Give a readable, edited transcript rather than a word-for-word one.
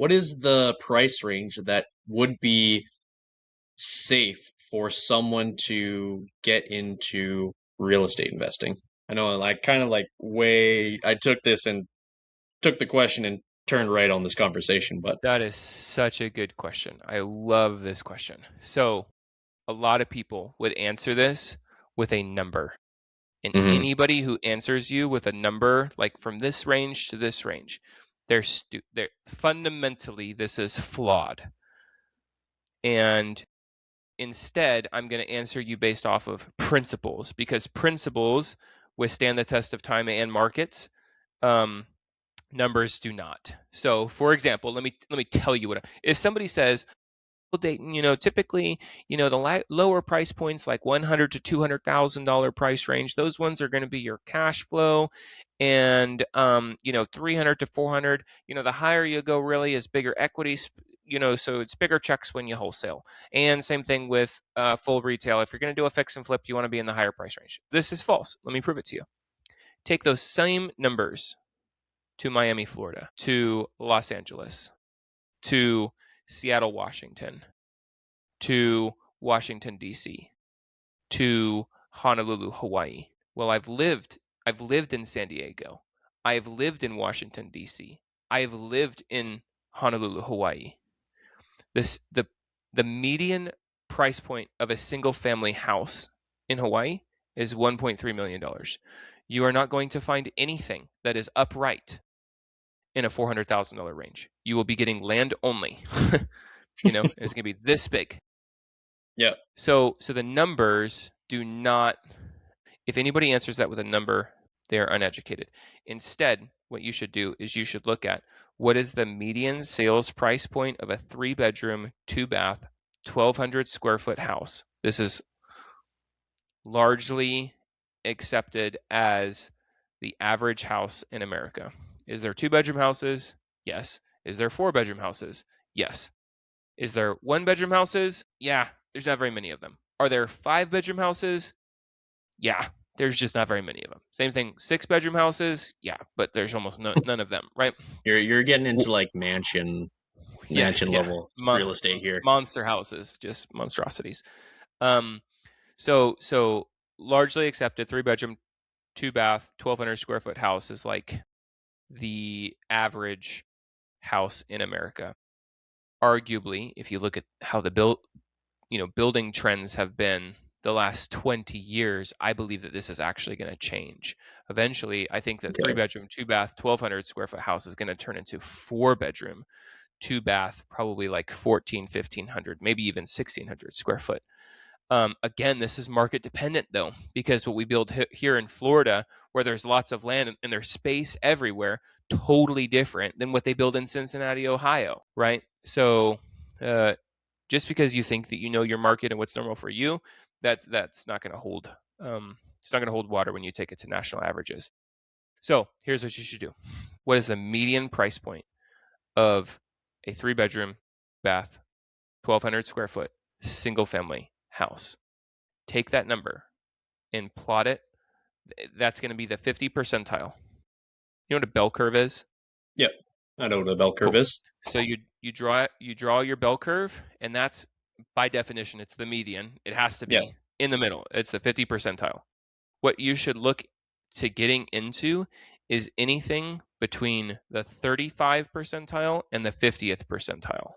what is the price range that would be safe for someone to get into real estate investing? I know I kind of like I took this and took the question and turned right on this conversation, but That is such a good question. I love this question. So, a lot of people would answer this with a number. And Mhm. anybody who answers you with a number, like from this range to this range, they're fundamentally, this is flawed. And instead, I'm going to answer you based off of principles, because principles withstand the test of time and markets. Um, Numbers do not. So, for example, let me tell you what. If somebody says, Dayton, typically, the lower price points, like 100 to $200,000 price range, those ones are going to be your cash flow, and 300 to 400. The higher you go, really, is bigger equities. So it's bigger checks when you wholesale. And same thing with full retail. If you're going to do a fix and flip, you want to be in the higher price range. This is false. Let me prove it to you. Take those same numbers to Miami, Florida, to Los Angeles, to Seattle, Washington, to Washington D.C., to Honolulu, Hawaii. Well, I've lived in San Diego. I've lived in Washington D.C. I've lived in Honolulu, Hawaii. This the median price point of a single family house in Hawaii is $1.3 million. You are not going to find anything that is upright in a $400,000 range. You will be getting land only. It's going to be this big. Yeah. So the numbers do not, if anybody answers that with a number, they are uneducated. Instead, what you should do is you should look at what is the median sales price point of a 3-bedroom, 2-bath, 1,200 square foot house. This is largely accepted as the average house in America. Is there 2-bedroom houses? Yes. Is there 4-bedroom houses? Yes. Is there 1-bedroom houses? Yeah, there's not very many of them. Are there 5-bedroom houses? Yeah, there's just not very many of them. Same thing, 6-bedroom houses? Yeah, but there's almost none of them, right? You're getting W- into like mansion Yeah. level real estate here. Monster houses, just monstrosities. Um, so largely accepted 3-bedroom, 2-bath, 1,200 square foot house is like the average house in America. Arguably, if you look at how building trends have been the last 20 years, I believe that this is actually going to change. Eventually, I think that Okay. 3-bedroom, 2-bath, 1,200 square foot house is going to turn into 4-bedroom, 2-bath, probably like 14, 1,500, maybe even 1,600 square foot. Again, this is market dependent though, because what we build here in Florida, where there's lots of land and there's space everywhere, totally different than what they build in Cincinnati, Ohio, right? So, uh, just because you think that you know your market and what's normal for you, that's not going to hold. It's not going to hold water when you take it to national averages. So here's what you should do. What is the median price point of a 3-bedroom, bath, 1,200 square foot, single family house? Take that number and plot it. That's going to be the 50 percentile. You know what a bell curve is? Yep. I know what a bell curve Cool. is. So you draw your bell curve, and that's by definition it's the median. It has to Yeah. be in the middle. It's the 50 percentile. What you should look to getting into is anything between the 35 percentile and the 50th percentile.